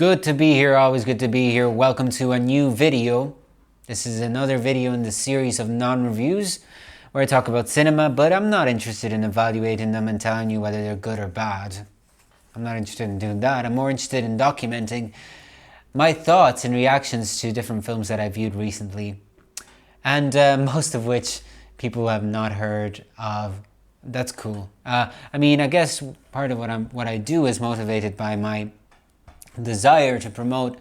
Good to be here, always good to be here. Welcome to a new video. This is another video in the series of non-reviews where I talk about cinema, but I'm not interested in evaluating them and telling you whether they're good or bad. I'm not interested in doing that. I'm more interested in documenting my thoughts and reactions to different films that I viewed recently, and most of which people have not heard of. That's cool. I guess part of what I do is motivated by my desire to promote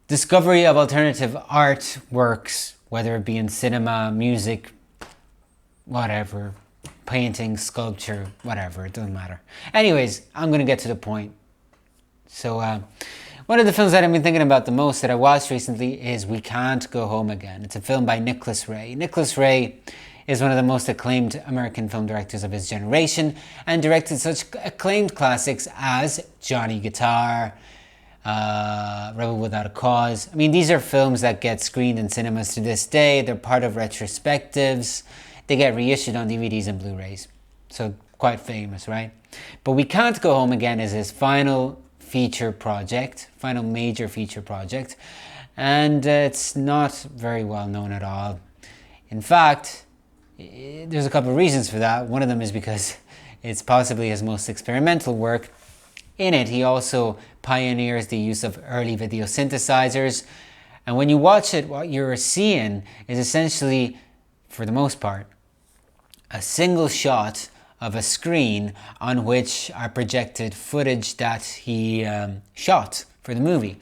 discovery of alternative art works, whether it be in cinema, music, whatever, painting, sculpture, whatever, it doesn't matter. Anyways, I'm going to get to the point. So one of the films that I've been thinking about the most that I watched recently is We Can't Go Home Again. It's a film by Nicholas Ray. Nicholas Ray is one of the most acclaimed American film directors of his generation and directed such acclaimed classics as Johnny Guitar, Rebel Without a Cause. These are films that get screened in cinemas to this day. They're part of retrospectives. They get reissued on DVDs and Blu-rays. So quite famous, right? But We Can't Go Home Again is his final major feature project. And it's not very well known at all. In fact, there's a couple of reasons for that. One of them is because it's possibly his most experimental work. In it, he also pioneers the use of early video synthesizers. And when you watch it, what you're seeing is essentially, for the most part, a single shot of a screen on which are projected footage that he shot for the movie.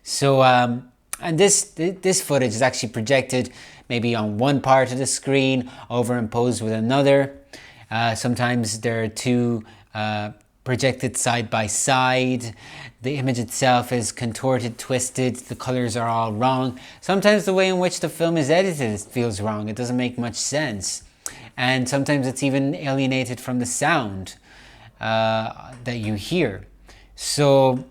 So, and this footage is actually projected maybe on one part of the screen, overimposed with another. Sometimes there are two projected side by side. The image itself is contorted, twisted, the colors are all wrong. Sometimes the way in which the film is edited feels wrong. It doesn't make much sense. And sometimes it's even alienated from the sound that you hear. So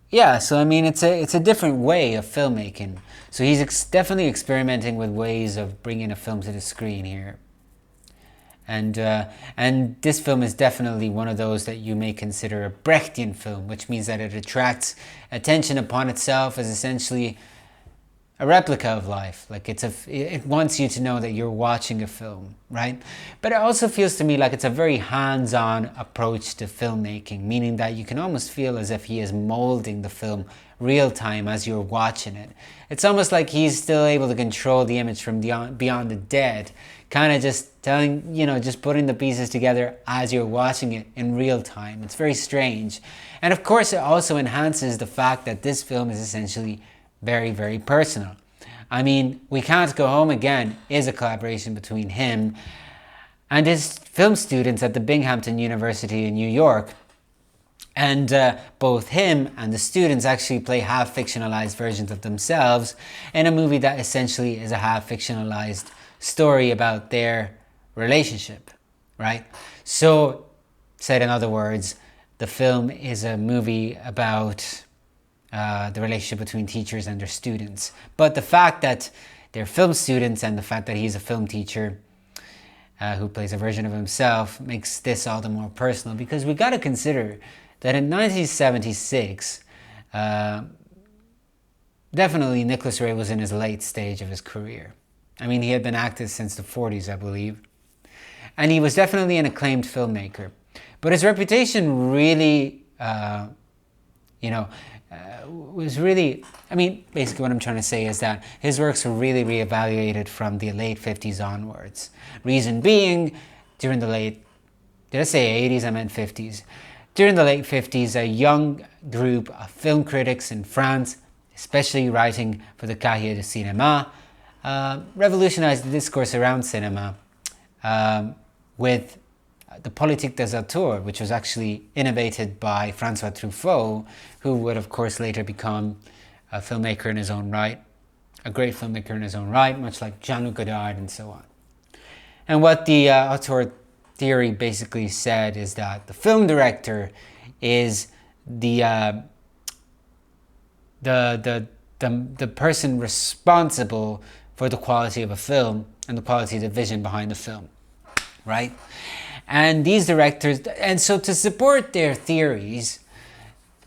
yeah, it's a different way of filmmaking. So he's definitely experimenting with ways of bringing a film to the screen here. And this film is definitely one of those that you may consider a Brechtian film, which means that it attracts attention upon itself as essentially a replica of life. Like it wants you to know that you're watching a film, right? But it also feels to me like it's a very hands-on approach to filmmaking, meaning that you can almost feel as if he is molding the film real time as you're watching it. It's almost like he's still able to control the image from Beyond the Dead, kind of just just putting the pieces together as you're watching it in real time. It's very strange. And of course, it also enhances the fact that this film is essentially very, very personal. We Can't Go Home Again is a collaboration between him and his film students at the Binghamton University in New York. And both him and the students actually play half-fictionalized versions of themselves in a movie that essentially is a half-fictionalized story about their relationship, right? So, said in other words, the film is a movie about the relationship between teachers and their students. But the fact that they're film students and the fact that he's a film teacher who plays a version of himself makes this all the more personal, because we got to consider that in 1976, definitely Nicholas Ray was in his late stage of his career. He had been active since the 40s, I believe. And he was definitely an acclaimed filmmaker. But his reputation really, was really, basically what I'm trying to say is that his works were really reevaluated from the late 50s onwards. Reason being, during the late, did I say 80s? I meant 50s. During the late 50s, a young group of film critics in France, especially writing for the Cahiers du Cinéma, revolutionized the discourse around cinema with the Politique des auteurs, which was actually innovated by François Truffaut, who would of course later become a filmmaker in his own right, a great filmmaker in his own right, much like Jean-Luc Godard and so on. And what the auteur theory basically said is that the film director is the person responsible for the quality of a film and the quality of the vision behind the film, right? And these directors, and so to support their theories,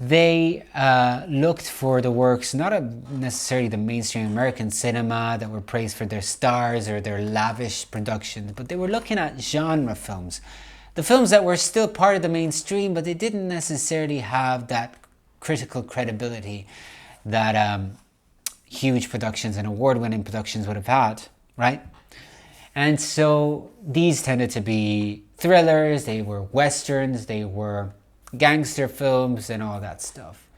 they looked for the works, not necessarily the mainstream American cinema that were praised for their stars or their lavish productions, but they were looking at genre films. The films that were still part of the mainstream, but they didn't necessarily have that critical credibility that huge productions and award-winning productions would have had, right? And so these tended to be thrillers, they were westerns, they were gangster films and all that stuff.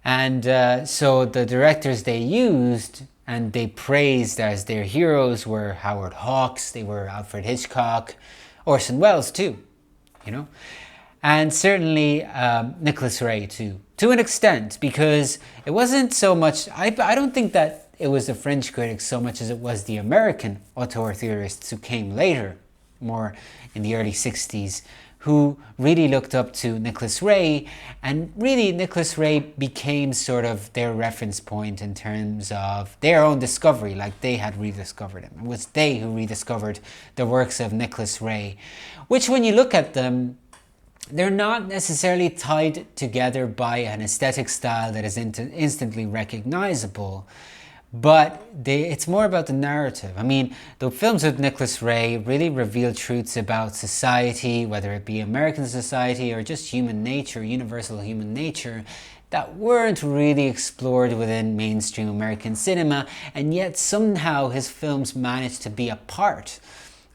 And so the directors they used and they praised as their heroes were Howard Hawks, they were Alfred Hitchcock, Orson Welles too, you know, and certainly Nicholas Ray too, to an extent, because it wasn't so much, I don't think that it was the French critics so much as it was the American auteur theorists who came later, more in the early 60s, who really looked up to Nicholas Ray, and really Nicholas Ray became sort of their reference point in terms of their own discovery, like they had rediscovered him. It was they who rediscovered the works of Nicholas Ray, which when you look at them, they're not necessarily tied together by an aesthetic style that is instantly recognizable. But it's more about the narrative. I mean, the films with Nicholas Ray really reveal truths about society, whether it be American society or just human nature, universal human nature, that weren't really explored within mainstream American cinema, and yet somehow his films managed to be a part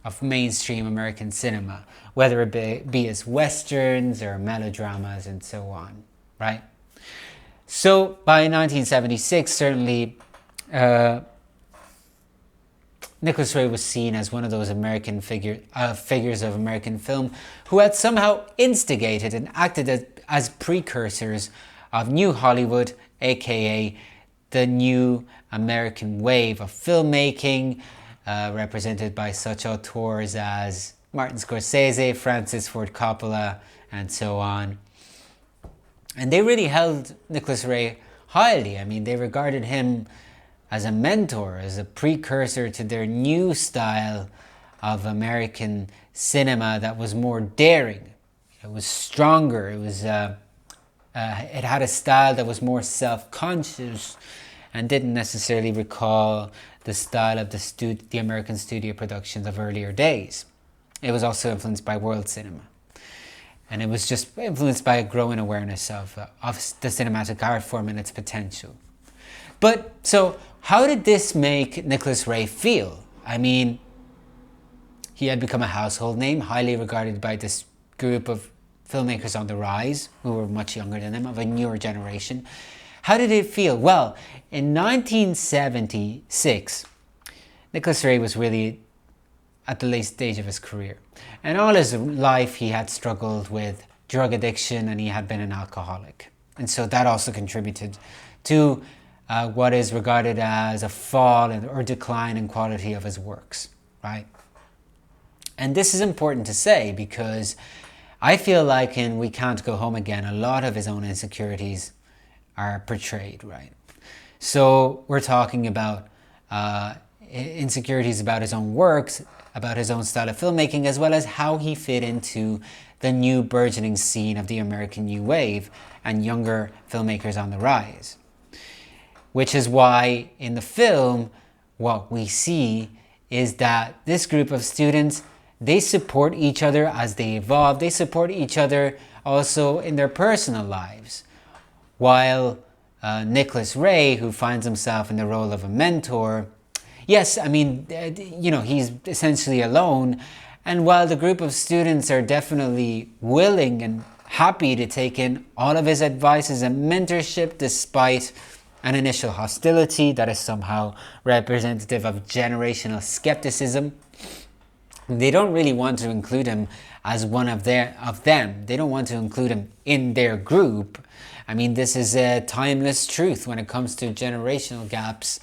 of mainstream American cinema, whether it be as westerns or melodramas and so on, right? So by 1976, certainly Nicholas Ray was seen as one of those American figures of American film who had somehow instigated and acted as precursors of New Hollywood, aka the new American wave of filmmaking, represented by such auteurs as Martin Scorsese, Francis Ford Coppola, and so on. And they really held Nicholas Ray highly. I mean, they regarded him as a mentor, as a precursor to their new style of American cinema that was more daring. It was stronger. It had a style that was more self-conscious and didn't necessarily recall the style of the American studio productions of earlier days. It was also influenced by world cinema. And it was just influenced by a growing awareness of the cinematic art form and its potential. But so how did this make Nicholas Ray feel? I mean, he had become a household name, highly regarded by this group of filmmakers on the rise, who were much younger than him, of a newer generation. How did it feel? Well, in 1976, Nicholas Ray was really at the late stage of his career. And all his life he had struggled with drug addiction and he had been an alcoholic. And so that also contributed to what is regarded as a fall or decline in quality of his works, right? And this is important to say because I feel like in We Can't Go Home Again, a lot of his own insecurities are portrayed, right? So we're talking about insecurities about his own works, about his own style of filmmaking, as well as how he fit into the new burgeoning scene of the American New Wave and younger filmmakers on the rise. Which is why in the film, what we see is that this group of students, they support each other as they evolve. They support each other also in their personal lives. While Nicholas Ray, who finds himself in the role of a mentor, yes, I mean, he's essentially alone. And while the group of students are definitely willing and happy to take in all of his advice as a mentorship, despite an initial hostility that is somehow representative of generational skepticism, they don't really want to include him as one of them. They don't want to include him in their group. I mean, this is a timeless truth when it comes to generational gaps.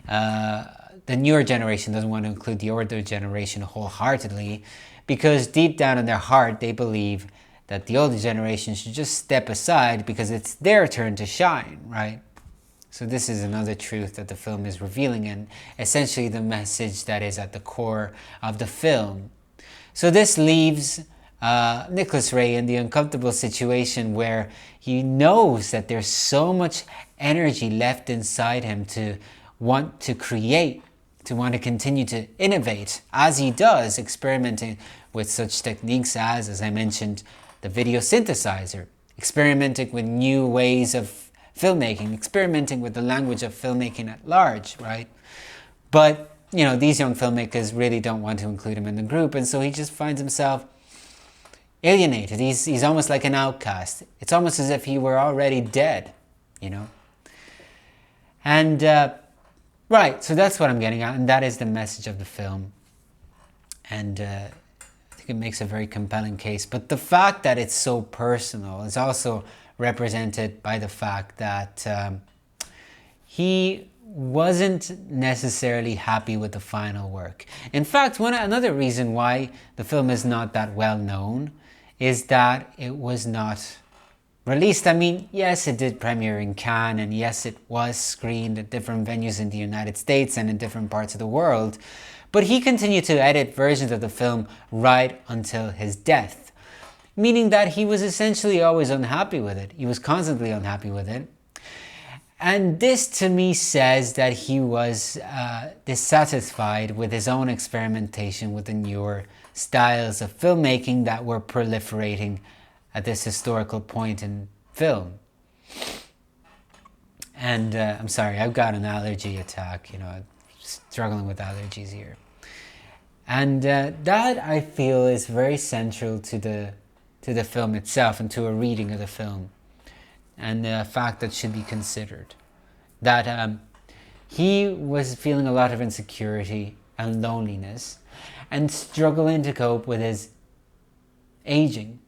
The newer generation doesn't want to include the older generation wholeheartedly because deep down in their heart, they believe that the older generation should just step aside because it's their turn to shine, right? So this is another truth that the film is revealing and essentially the message that is at the core of the film. So this leaves Nicholas Ray in the uncomfortable situation where he knows that there's so much energy left inside him to want to create, to want to continue to innovate, as he does, experimenting with such techniques as I mentioned, the video synthesizer, experimenting with new ways of filmmaking, experimenting with the language of filmmaking at large, right? But, these young filmmakers really don't want to include him in the group, and so he just finds himself alienated. He's almost like an outcast. It's almost as if he were already dead, And, right, so that's what I'm getting at, and that is the message of the film. And I think it makes a very compelling case. But the fact that it's so personal is also represented by the fact that he wasn't necessarily happy with the final work. In fact, another reason why the film is not that well known is that it was not released. I mean, yes, it did premiere in Cannes, and yes, it was screened at different venues in the United States and in different parts of the world, but he continued to edit versions of the film right until his death, meaning that he was essentially always unhappy with it. He was constantly unhappy with it. And this to me says that he was dissatisfied with his own experimentation with the newer styles of filmmaking that were proliferating at this historical point in film. And I'm sorry, I've got an allergy attack, I'm struggling with allergies here. And that I feel is very central to the film itself and to a reading of the film. And a fact that should be considered. That he was feeling a lot of insecurity and loneliness and struggling to cope with his aging.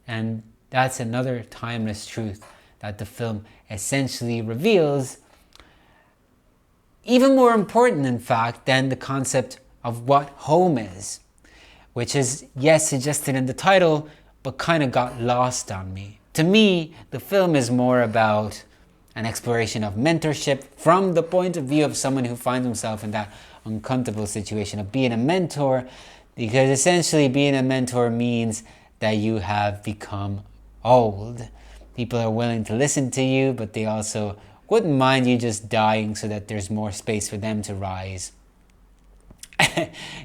And that's another timeless truth that the film essentially reveals, even more important in fact than the concept of what home is, which is, yes, suggested in the title, but kind of got lost on me. To me, the film is more about an exploration of mentorship from the point of view of someone who finds himself in that uncomfortable situation of being a mentor, because essentially being a mentor means that you have become old. People are willing to listen to you, but they also wouldn't mind you just dying so that there's more space for them to rise.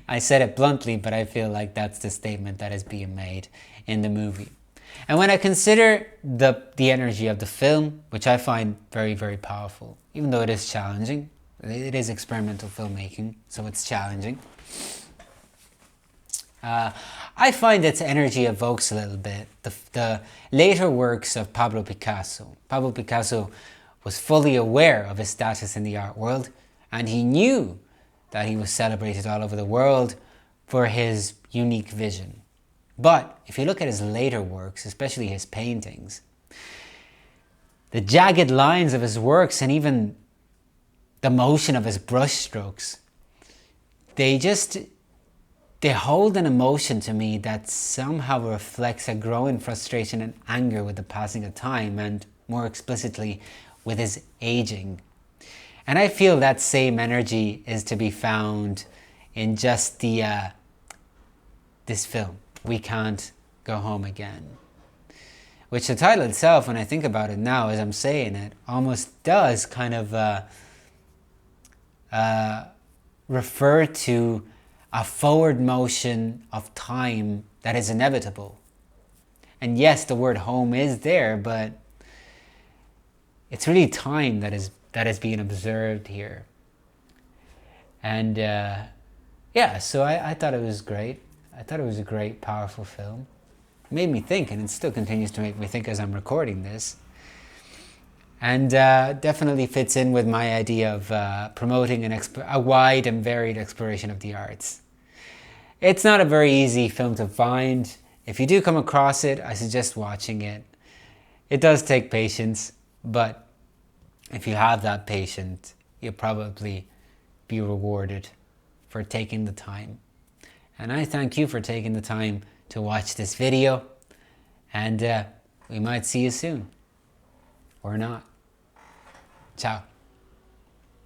I said it bluntly, but I feel like that's the statement that is being made in the movie. And when I consider the energy of the film, which I find very, very powerful, even though it is challenging, it is experimental filmmaking, so it's challenging. I find its energy evokes a little bit the later works of Pablo Picasso. Pablo Picasso was fully aware of his status in the art world, and he knew that he was celebrated all over the world for his unique vision. But if you look at his later works, especially his paintings, the jagged lines of his works and even the motion of his brushstrokes, they hold an emotion to me that somehow reflects a growing frustration and anger with the passing of time, and more explicitly with his aging. And I feel that same energy is to be found in just this film, We Can't Go Home Again. Which the title itself, when I think about it now as I'm saying it, almost does kind of refer to a forward motion of time that is inevitable. And yes, the word home is there, but it's really time that is being observed here. And so I thought it was great. I thought it was a great, powerful film. It made me think, and it still continues to make me think as I'm recording this. And definitely fits in with my idea of promoting a wide and varied exploration of the arts. It's not a very easy film to find. If you do come across it, I suggest watching it. It does take patience, but if you have that patience, you'll probably be rewarded for taking the time. And I thank you for taking the time to watch this video, and we might see you soon, or not. Ciao.